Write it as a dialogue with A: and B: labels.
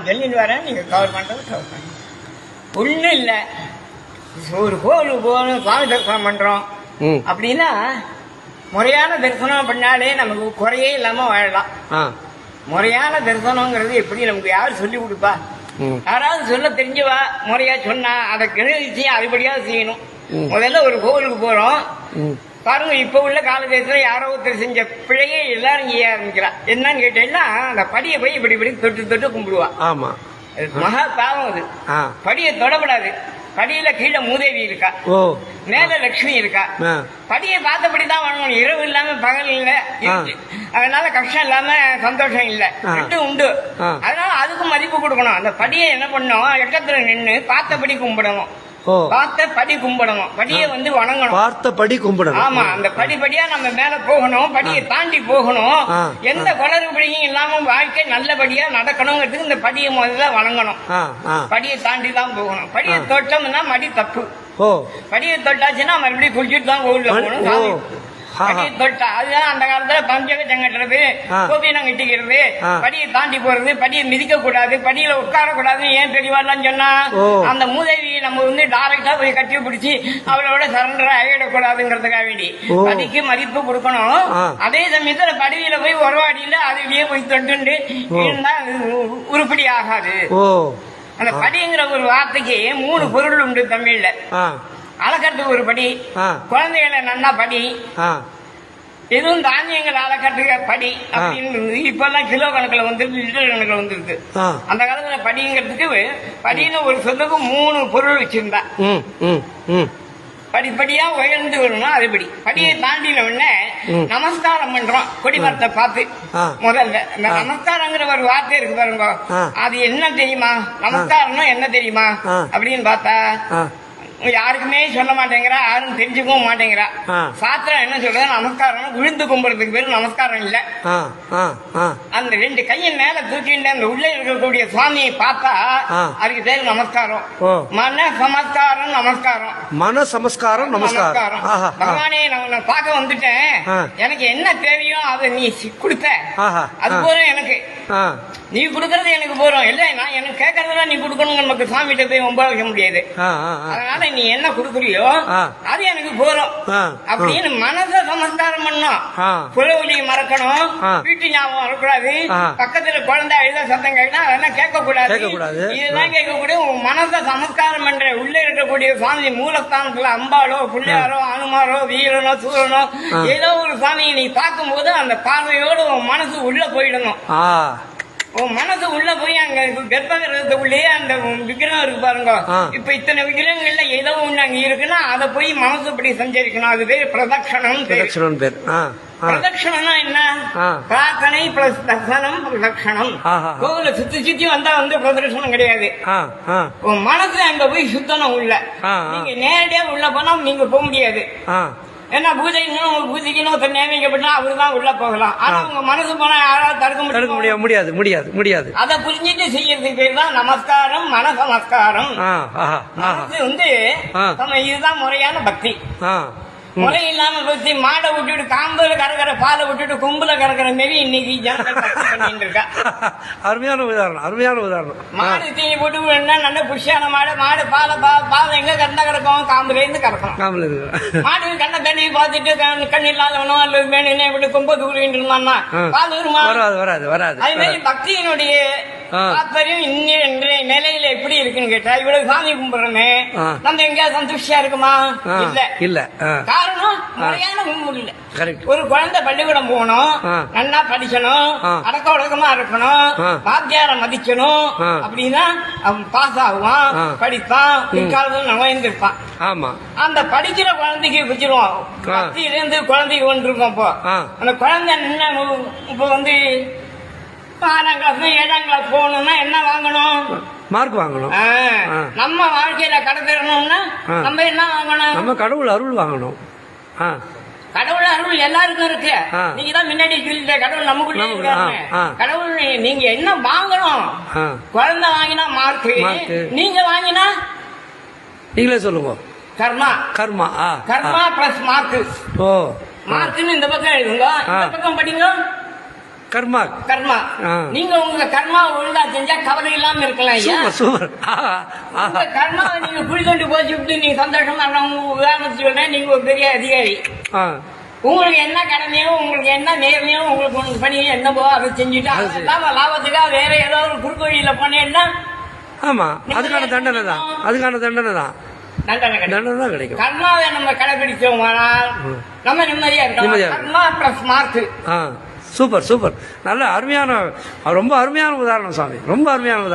A: நான் சொல்லிட்டு வரேன், நீங்க கவர் பண்றது கவர் பண்ணுங்க. ஒன்றும் இல்லை, ஒரு கோவிலுக்கு போகணும், சுவாமி தரிசனம் பண்றோம் அப்படின்னா முறையான தரிசனம் பண்ணாலே நமக்கு குறையே இல்லாம வாழலாம். முறையான தரிசனம்ங்கிறது எப்படி நமக்கு யாரு சொல்லி கொடுப்பா? யாராவது சொல்ல தெரிஞ்சவா முறையா சொன்னா அதை கிரகிச்சு அதுபடியா செய்யணும். முதல்ல ஒரு கோவிலுக்கு போறோம் பாருங்க, இப்ப உள்ள காலகட்டத்துல யாரோ ஒருத்தர் செஞ்ச பிழையே எல்லாரும் செய்ய ஆரம்பிக்கிறா. என்னன்னு கேட்டீங்கன்னா, அந்த படியை போய் இப்படி இப்படி தொட்டு தொட்டு கும்பிடுவா. ஆமா, மகா பாவம் அது. படியை தொடப்படாது. படியில கீழே மூதேவி இருக்கா, மேல லட்சுமி இருக்கா. படியை பார்த்தபடிதான் வாங்கணும். இரவு இல்லாம பகல் இல்ல, அதனால கஷ்டம் இல்லாம சந்தோஷம் இல்ல, ரெண்டும் உண்டு. அதனால அதுக்கு மதிப்பு கொடுக்கணும். அந்த படியை என்ன பண்ணணும், எக்கத்துல நின்று பார்த்தபடி கும்பிடணும். பார்த்த படி கும்பிடணும். படியை வணங்கணும். பார்த்த படி கும்பிடணும். ஆமா, அந்த படிப்படியா நம்ம மேல போகணும். படியை தாண்டி போகணும். எந்த குளறுபடியும் இல்லாம வாழ்க்கை நல்லபடியா நடக்கணுங்கிறதுக்கு இந்த படியை முதல்ல வணங்கணும். படியை தாண்டி தான் போகணும். படியை தொட்டோம்னா மடி தப்பு. படியை தொட்டாச்சுன்னா மறுபடியும் குளிச்சுட்டு தான் கோவில்ல போகணும். படியை தொட்டா அதுதான் அந்த காலத்துல பஞ்சகச்சம் கட்டுறது, கோபினம் கட்டிக்கிறது, படியை தாண்டி போறது, படியை மிதிக்க கூடாது, படியில உட்கார கூடாது. ஏன் தெளிவாலாம் சொன்னா, அந்த மூதேவியை நம்ம டைரக்டா போய் கட்டி பிடிச்சி அவளோட சரண்டர் ஆகிடக்கூடாதுங்கிறதுக்காக வேண்டி படிக்கு மதிப்பு கொடுக்கணும். அதே சமயத்துல படியில போய் உறவாடியில அதுலயே போய் தொட்டு இருந்தா உருப்படி ஆகாது. அந்த படிங்கிற ஒரு வார்த்தைக்கு 3 பொருள் உண்டு தமிழ்ல. அளக்கட்டுக்கு ஒரு படி, குழந்தைகளை நன்னா படி, எதுவும் தானியங்கள் அளக்கட்டுக்கு படி அப்படின்னு. இப்ப எல்லாம் கிலோ கணக்குல வந்துருக்கு, லிட்டர் கணக்குல வந்துருக்கு. அந்த காலத்துல படிங்கிறதுக்கு படின்னு ஒரு சொல்லுக்கு 3 பொருள் வச்சிருந்தா. படிப்படியா உயர்ந்து வரணும். அதுபடி படியை தாண்டின உடனே நமஸ்காரம் பண்றோம். கொடிமரத்தை பார்த்து முதல்ல இந்த நமஸ்காரங்கிற ஒரு வார்த்தை இருக்கு பாருங்க, அது என்ன தெரியுமா? நமஸ்காரம்னா என்ன தெரியுமா அப்படின்னு பார்த்தா யாருக்குமே சொல்ல மாட்டேங்கிறா, யாரும் தெரிஞ்சுக்கவும் மாட்டேங்கிறா. சாத்திரம் என்ன சொல்றது, நமஸ்காரம் விழுந்து கும்பிடுறதுக்கு பேரு நமஸ்காரம் இல்ல. அந்த 2 கையின் மேல தூக்கிட்டு அந்த உள்ள இருக்கக்கூடிய சுவாமியை பார்த்தா அதுக்கு பேரு நமஸ்காரம். மன சமஸ்காரம் நமஸ்காரம். மன சமஸ்காரம் நமஸ்காரம். பகவானே, நான் பார்க்க வந்துட்டேன், எனக்கு என்ன தேவையோ அதை நீ கொடுத்த, அது போதும் எனக்கு. நீ கொடுக்கறது எனக்கு போறோம் இல்ல, நான் எனக்கு கேட்கறதெல்லாம் நீ கொடுக்கணும். நமக்கு சாமிகிட்ட போய் ரொம்ப வைக்க முடியாது. அதனால நீ என்ன கொடுக்குறியோ அது எனக்கு போறோம் அப்படின்னு மனச சமஸ்காரம் பண்ணும். புலவலியை மறக்கணும், வீட்டு ஞாபகம் வரக்கூடாது, பக்கத்துல குழந்தை அழுத சத்தம் கேட்கணும் அதெல்லாம் கேட்க கூடாது. இதெல்லாம் கேட்கக்கூடிய மனச சமஸ்காரம் பண்ற உள்ள இருக்கக்கூடிய சுவாமி மூலஸ்தானத்துல அம்பாளோ பிள்ளையாரோ அனுமாரோ வீரனோ சூரனோ ஏதோ ஒரு சுவாமியை நீ பார்க்கும் போது அந்த பார்வையோடு உன் மனசு உள்ள போயிடணும். உன் மனசு உள்ள போய் அங்க கர்ப்பகிரகத்துக்குள்ளேயே அந்த விக்கிரகம் இருக்கு பாருங்க. இப்ப இத்தனை விக்கிரகங்கள்ல ஏதோ ஒண்ணு அங்க இருக்குன்னா அதை போய் மனசு இப்படி சஞ்சரிக்கணும். அது பேர் பிரதட்சணம். பிரதட்சணம்னா என்ன? பிரார்த்தனை பிளஸ் தர்சனம் பிரதட்சணம். கோவில சுத்தி வந்தா பிரதட்சணம் கிடையாது. உன் மனசு அங்க போய் சுத்தணும் உள்ள. நீங்க நேரடியா உள்ள போனா நீங்க போக முடியாது. ஏன்னா பூஜைக்குன்னு ஒருத்தர் நியமிக்கப்பட்டா அவருதான் உள்ள போகலாம். ஆனா உங்க மனசு போனா யாராவது தடுக்க முடியாது. அதை புரிஞ்சுட்டு செய்யறதுக்கு பேர் தான் நமஸ்காரம், மன சமஸ்காரம். இதுதான் முறையான பக்தி. முறை இல்லாம பத்தி மாடை விட்டுட்டு காம்புல கறக்கிற பாலை விட்டுட்டு கும்புல கறக்கிற மாரி இன்னைக்கு ஜனங்கள் பண்ணிட்டு இருக்கா. அருமையான உதாரணம். மாடு தீனி போட்டு நல்ல புஷியான மாடு பாலை எங்க கறந்தா கிடக்கும், காம்புல இருந்து கறக்கணும். மாடு கண்ண தண்ணி பார்த்துட்டு கண் இல்லாதவனோ அல்லது வேணும் இப்படி கும்ப தூரிட்டு இருந்தான்னா பால் வராது. அது மாதிரி பக்தியினுடைய தாற்பயம் இன்றைய நிலையில எப்படி இருக்குன்னு கேட்டா, இவ்வளவு சாமி கும்பிடுறோமே நம்ம எங்கேயாவது சந்துஷ்டியா இருக்குமா? இல்ல. காரணம் முறையான கும்பிடு இல்ல. ஒரு குழந்தை பள்ளிக்கூடம் போகணும், நல்லா படிக்கணும், அடக்க ஒடுக்கமா இருக்கணும், வாத்தியாரை மதிக்கணும். அப்படின்னா அவன் பாஸ் ஆகுவான், படிப்பான், பிற்காலத்தில் நுழைந்திருப்பான். அந்த படிக்கிற குழந்தைக்கு வச்சிருவோம். பக்தியிலிருந்து குழந்தைக்கு வந்துருக்கோம். இப்போ அந்த குழந்தை என்ன இப்ப 6ஆம் கிளாஸ் 7ஆம் கிளாஸ் போகணும்னா என்ன வாங்கணும்? மார்க் வாங்கணும். நம்ம வாழ்க்கையில கடத்தணும்னா நம்ம என்ன வாங்கணும்? நம்ம கடவுள் அருள் வாங்கணும். கடவுள் அருள் எல்லாருக்கும் இருக்கு. நீங்க தான் முன்னாடி சொல்லிட்ட கடவுள் நமக்குள்ள இருக்காரு. கடவுள் நீங்க என்ன வாங்கணும்? குழந்தை வாங்கினா மார்க், நீங்க வாங்கினா நீங்களே சொல்லுங்க. கர்மா பிளஸ் மார்க். மார்க்னு இந்த பக்கம் எழுதுங்க, இந்த பக்கம் படிங்க.
B: கர்மா
A: கர்மா. நீங்க உங்க கர்மா ஒழுங்கா செஞ்சா கவலை இல்லாம இருக்கலாம் ஐயா.
B: சூப்பர்.
A: உங்க கர்மாவை நீங்க குழி தோண்டி போச்சு விட்டு நீங்க சந்தோஷமா உதாரணத்துக்கு சொன்னா நீங்க ஒரு பெரிய அதிகாரி. உங்களுக்கு என்ன கடமையோ உங்களுக்கு என்ன நேர்மையோ உங்களுக்கு ஒன்று பணியோ என்னவோ அதை செஞ்சுட்டு லாபத்துக்காக வேற ஏதோ ஒரு குறுக்கு வழியில போனேன்னா
B: ஆமா அதுக்கான தண்டனை தான். அதுக்கான தண்டனை தான். தண்டனை தான் கிடைக்கும்.
A: கர்மாவை நம்ம கடைபிடிச்சோமானால் நம்ம நிம்மதியா இருக்கோம். கர்மா பிளஸ் மார்க்.
B: Super super. நல்ல அருமையான ரொம்ப அருமையான உதாரணம் சாமி. ரொம்ப அருமையான உதாரணம்.